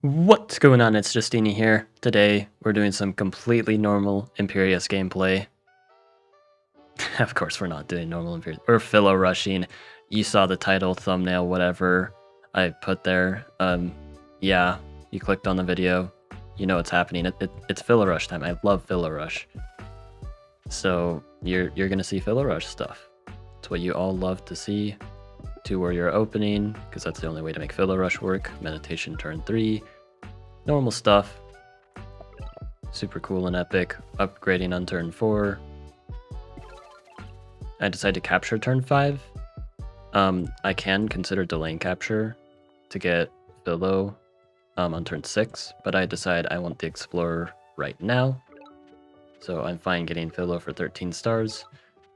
What's going on? It's Justeeni here. Today, we're doing some completely normal Imperius gameplay. Of course, we're not doing normal Imperius. We're Philo rushing. You saw the title, thumbnail, whatever I put there. Yeah, you clicked on the video. You know what's happening. It's Philo rush time. I love Philo rush. So, you're gonna see Philo rush stuff. It's what you all love to see. 2 warrior opening, because that's the only way to make Philo rush work. Meditation turn 3. Normal stuff. Super cool and epic. Upgrading on turn 4. I decide to capture turn 5. I can consider delaying capture to get Philo on turn 6, but I decide I want the Explorer right now. So I'm fine getting Philo for 13 stars.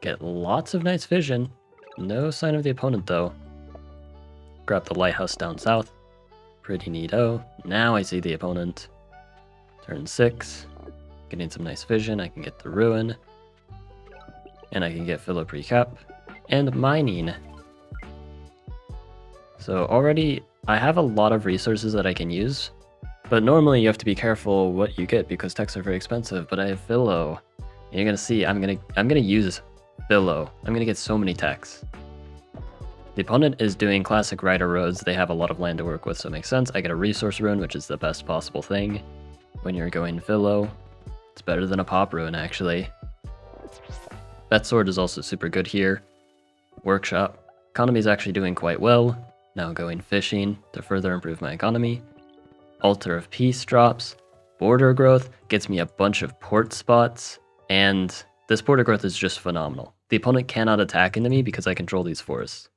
Get lots of nice vision. No sign of the opponent though. Grab the lighthouse down south. Pretty neato. Now I see the opponent. Turn 6. Getting some nice vision. I can get the ruin. And I can get Philo pre-cap. And mining. So already I have a lot of resources that I can use. But normally you have to be careful what you get because techs are very expensive. But I have Philo. And you're gonna see I'm gonna use Philo. I'm gonna get so many techs. The opponent is doing classic rider roads. They have a lot of land to work with, so it makes sense. I get a resource rune, which is the best possible thing when you're going Philo. It's better than a pop rune, actually. That sword is also super good here. Workshop. Economy is actually doing quite well. Now going fishing to further improve my economy. Altar of Peace drops. Border growth gets me a bunch of port spots. And this border growth is just phenomenal. The opponent cannot attack into me because I control these forests.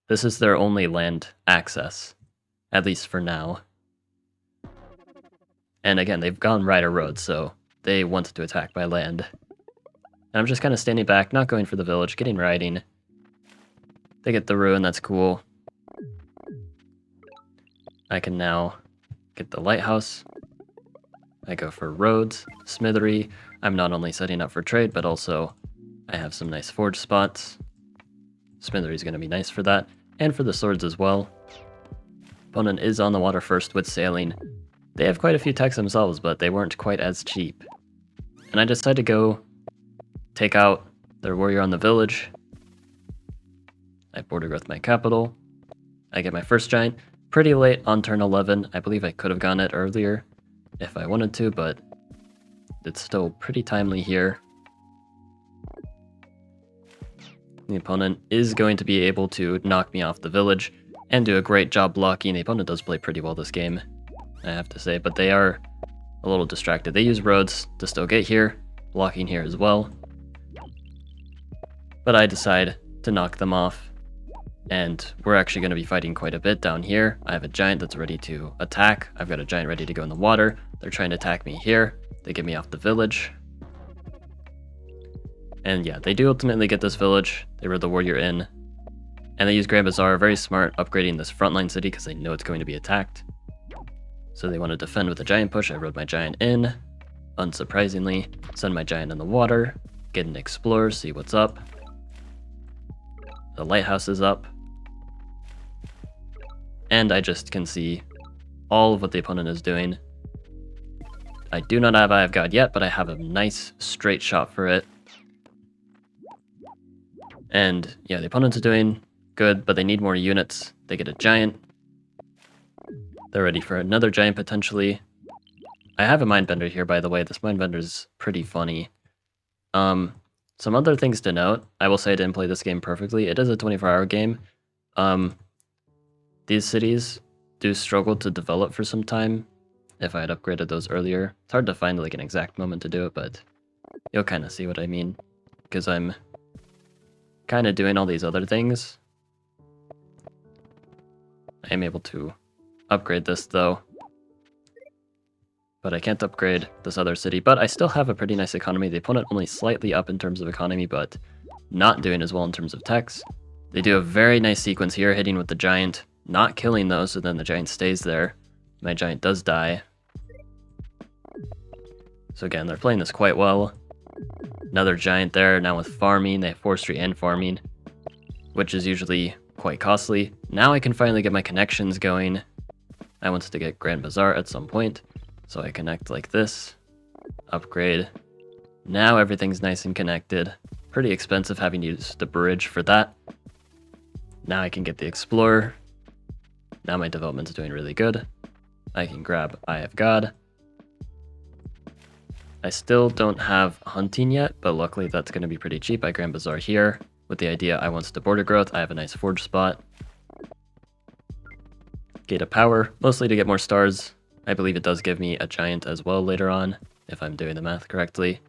This is their only land access, at least for now. And again, they've gone rider road, so they wanted to attack by land. And I'm just kind of standing back, not going for the village, getting riding. They get the ruin, that's cool. I can now get the lighthouse. I go for roads, smithery. I'm not only setting up for trade, but also I have some nice forge spots. Smithery is going to be nice for that, and for the swords as well. Opponent is on the water first with sailing. They have quite a few techs themselves, but they weren't quite as cheap. And I decided to go take out their warrior on the village. I border growth my capital. I get my first giant pretty late on turn 11. I believe I could have gotten it earlier if I wanted to, but it's still pretty timely here. The opponent is going to be able to knock me off the village and do a great job blocking. The opponent does play pretty well this game, I have to say, but they are a little distracted. They use roads to still get here, blocking here as well. But I decide to knock them off, and we're actually going to be fighting quite a bit down here. I have a giant that's ready to attack. I've got a giant ready to go in the water. They're trying to attack me here. They get me off the village. And yeah, they do ultimately get this village. They rode the warrior in. And they use Grand Bazaar, very smart, upgrading this frontline city because they know it's going to be attacked. So they want to defend with a giant push. I rode my giant in. Unsurprisingly, send my giant in the water. Get an explorer, see what's up. The lighthouse is up. And I just can see all of what the opponent is doing. I do not have Eye of God yet, but I have a nice straight shot for it. And yeah, the opponents are doing good, but they need more units. They get a giant. They're ready for another giant potentially. I have a Mindbender here, by the way. This Mindbender is pretty funny. Some other things to note. I will say I didn't play this game perfectly. It is a 24-hour game. These cities do struggle to develop for some time. If I had upgraded those earlier. It's hard to find like an exact moment to do it, but you'll kind of see what I mean. Because I'm kind of doing all these other things. I am able to upgrade this though. But I can't upgrade this other city. But I still have a pretty nice economy. The opponent only slightly up in terms of economy, but not doing as well in terms of techs. They do a very nice sequence here, hitting with the giant. Not killing though, so then the giant stays there. My giant does die. So again, they're playing this quite well. Another giant there, now with farming. They have forestry and farming, which is usually quite costly. Now I can finally get my connections going. I want to get Grand Bazaar at some point. So I connect like this, upgrade. Now everything's nice and connected. Pretty expensive having to use the bridge for that. Now I can get the Explorer. Now my development's doing really good. I can grab Eye of God. I still don't have hunting yet, but luckily that's going to be pretty cheap. I Grand Bazaar here with the idea I want the border growth. I have a nice forge spot. Gate of Power, mostly to get more stars. I believe it does give me a giant as well later on, if I'm doing the math correctly.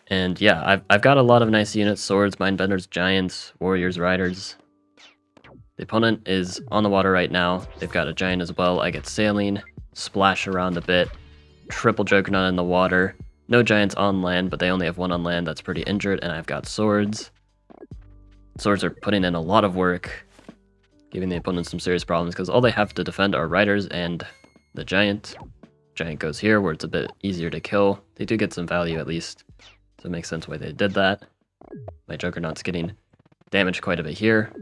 And yeah, I've got a lot of nice units: swords, mindbenders, giants, warriors, riders. The opponent is on the water right now. They've got a giant as well. I get sailing, splash around a bit, triple juggernaut in the water. No giants on land, but they only have one on land that's pretty injured, and I've got swords. Swords are putting in a lot of work, giving the opponent some serious problems because all they have to defend are riders and the giant. Giant goes here where it's a bit easier to kill. They do get some value at least, so it makes sense why they did that. My juggernaut's getting damaged quite a bit here.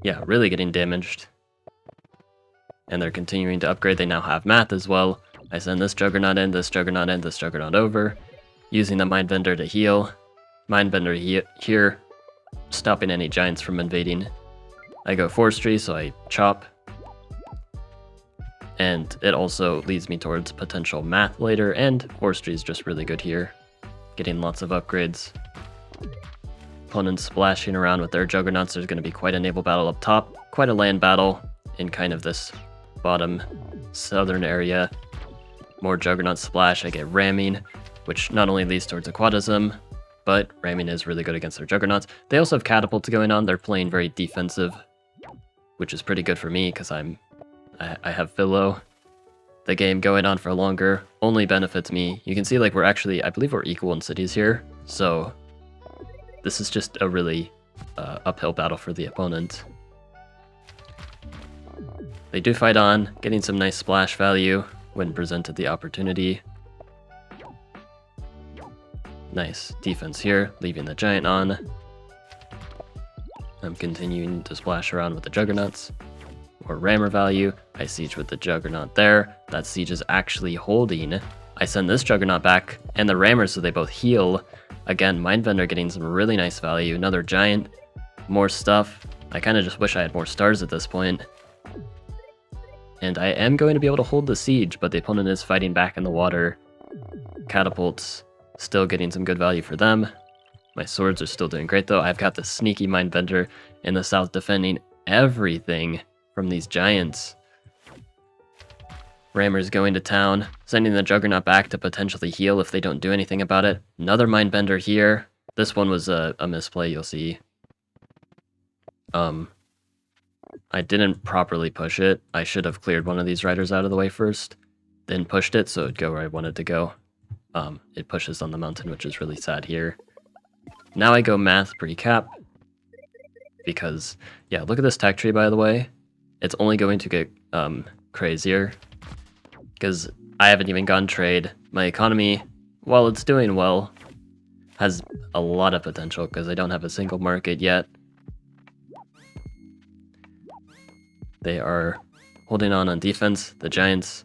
Yeah, really getting damaged. And they're continuing to upgrade. They now have math as well. I send this juggernaut in, this juggernaut in, this juggernaut over, using the mindbender to heal. Mindbender here, stopping any giants from invading. I go forestry, so I chop. And it also leads me towards potential math later, and forestry is just really good here. Getting lots of upgrades. Opponents splashing around with their juggernauts. There's going to be quite a naval battle up top, quite a land battle in kind of this bottom southern area. More juggernaut splash. I get ramming, which not only leads towards aquatism, but ramming is really good against their juggernauts. They also have catapults going on. They're playing very defensive, which is pretty good for me because I have Philo. The game going on for longer only benefits me. You can see like we're actually, I believe we're equal in cities here, so this is just a really uphill battle for the opponent. They do fight on, getting some nice splash value when presented the opportunity. Nice defense here, leaving the giant on. I'm continuing to splash around with the juggernauts. More rammer value. I siege with the juggernaut there. That siege is actually holding. I send this juggernaut back and the rammer so they both heal. Again, mindbender getting some really nice value. Another giant. More stuff. I kind of just wish I had more stars at this point. And I am going to be able to hold the siege, but the opponent is fighting back in the water. Catapults still getting some good value for them. My swords are still doing great though. I've got the sneaky mindbender in the south defending everything from these giants. Rammer's going to town, sending the juggernaut back to potentially heal if they don't do anything about it. Another mindbender here. This one was a misplay, you'll see. I didn't properly push it. I should have cleared one of these riders out of the way first, then pushed it so it'd go where I wanted to go. It pushes on the mountain, which is really sad here. Now I go math pre-cap, because, yeah, look at this tech tree, by the way. It's only going to get crazier, because I haven't even gone trade. My economy, while it's doing well, has a lot of potential, because I don't have a single market yet. They are holding on defense. The giants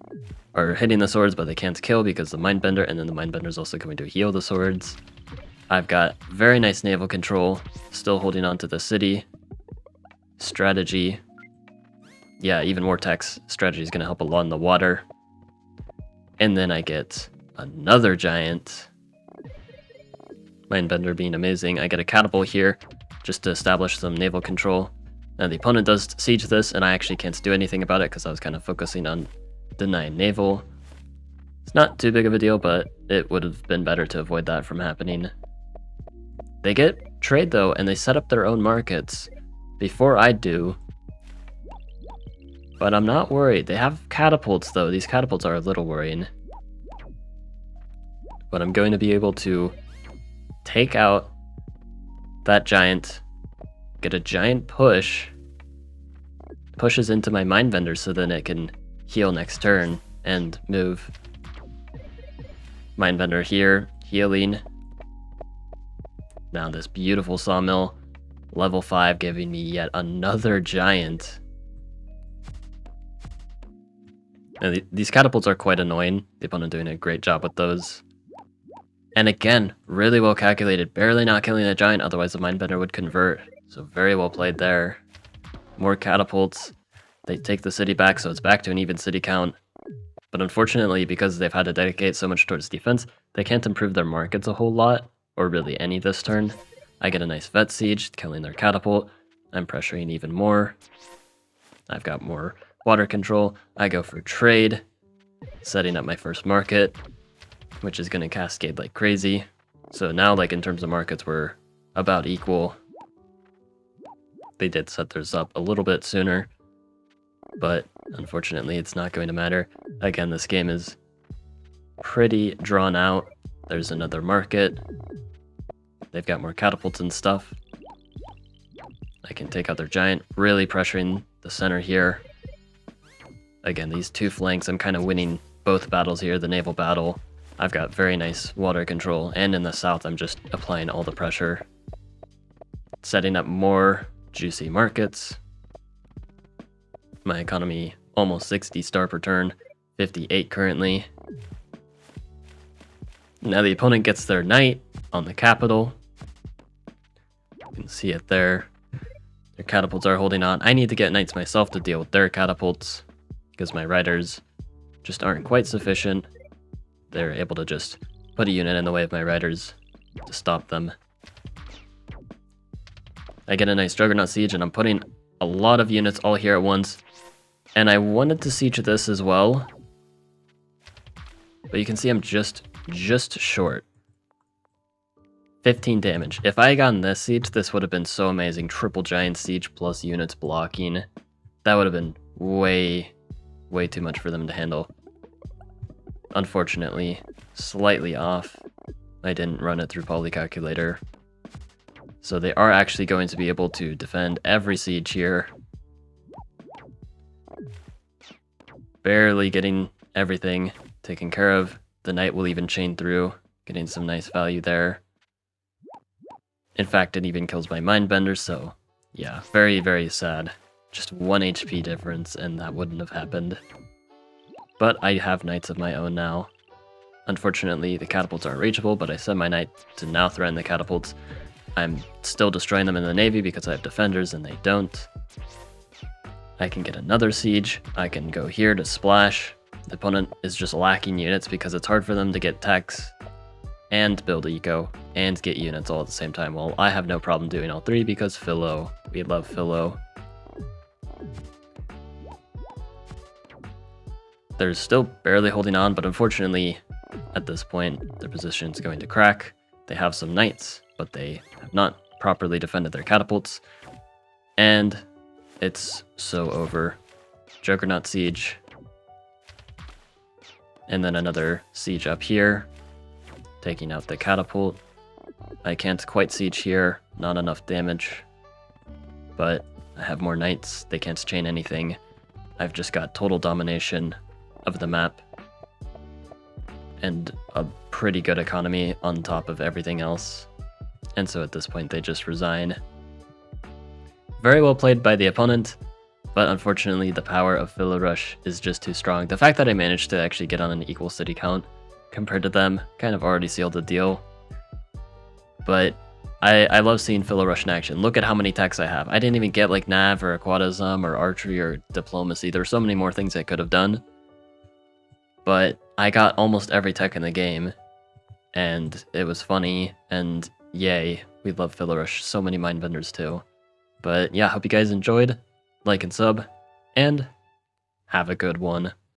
are hitting the swords, but they can't kill because the mindbender, and then the mindbender is also going to heal the swords. I've got very nice naval control, still holding on to the city. Strategy. Yeah, even more techs. Strategy is going to help a lot in the water. And then I get another giant. Mindbender being amazing. I get a catapult here just to establish some naval control. Now the opponent does siege this, and I actually can't do anything about it because I was kind of focusing on denying naval. It's not too big of a deal, but it would have been better to avoid that from happening. They get trade though, and they set up their own markets before I do. But I'm not worried. They have catapults though. These catapults are a little worrying. But I'm going to be able to take out that giant, get a giant push, pushes into my mindbender so then it can heal next turn and move. Mindbender here, healing. Now this beautiful sawmill Level 5 giving me yet another giant. Now, these catapults are quite annoying. The opponent doing a great job with those. And again, really well calculated. Barely not killing the giant, otherwise the Mindbender would convert. So very well played there. More catapults. They take the city back, so it's back to an even city count. But unfortunately, because they've had to dedicate so much towards defense, they can't improve their markets a whole lot, or really any this turn. I get a nice vet siege, killing their catapult. I'm pressuring even more. I've got more water control. I go for trade, setting up my first market, which is going to cascade like crazy. So now, like, in terms of markets, we're about equal. They did set theirs up a little bit sooner, but unfortunately it's not going to matter. Again, this game is pretty drawn out. There's another market. They've got more catapults and stuff. I can take out their giant, really pressuring the center here. Again, these two flanks, I'm kind of winning both battles here, the naval battle. I've got very nice water control, and in the south I'm just applying all the pressure. Setting up more juicy markets. My economy almost 60 star per turn, 58 currently. Now the opponent gets their knight on the capital. You can see it there. Their catapults are holding on. I need to get knights myself to deal with their catapults because my riders just aren't quite sufficient. They're able to just put a unit in the way of my riders to stop them. I get a nice Juggernaut siege, and I'm putting a lot of units all here at once. And I wanted to siege this as well, but you can see I'm just short. 15 damage. If I had gotten this siege, this would have been so amazing. Triple giant siege plus units blocking. That would have been way too much for them to handle. Unfortunately, slightly off. I didn't run it through Poly Calculator. So they are actually going to be able to defend every siege here. Barely getting everything taken care of. The knight will even chain through, getting some nice value there. In fact, it even kills my Mindbender, so yeah, very sad. Just 1 HP difference, and that wouldn't have happened. But I have knights of my own now. Unfortunately, the catapults aren't reachable, but I send my knight to now threaten the catapults. I'm still destroying them in the navy because I have defenders and they don't. I can get another siege. I can go here to splash. The opponent is just lacking units because it's hard for them to get techs and build eco and get units all at the same time. Well, I have no problem doing all three because Philo. We love Philo. They're still barely holding on, but unfortunately, at this point, their position is going to crack. They have some knights, but they have not properly defended their catapults. And it's so over. Juggernaut siege. And then another siege up here, taking out the catapult. I can't quite siege here, not enough damage. But I have more knights, they can't chain anything. I've just got total domination of the map. And a pretty good economy on top of everything else. And so at this point they just resign. Very well played by the opponent, but unfortunately the power of Philo Rush is just too strong. The fact that I managed to actually get on an equal city count compared to them kind of already sealed the deal. But I love seeing Philo Rush in action. Look at how many techs I have. I didn't even get like Nav or Aquatism or Archery or Diplomacy. There were so many more things I could have done. But I got almost every tech in the game, and it was funny, and yay, we love Philo Rush. So many Mindbenders too. But yeah, hope you guys enjoyed. Like and sub, and have a good one.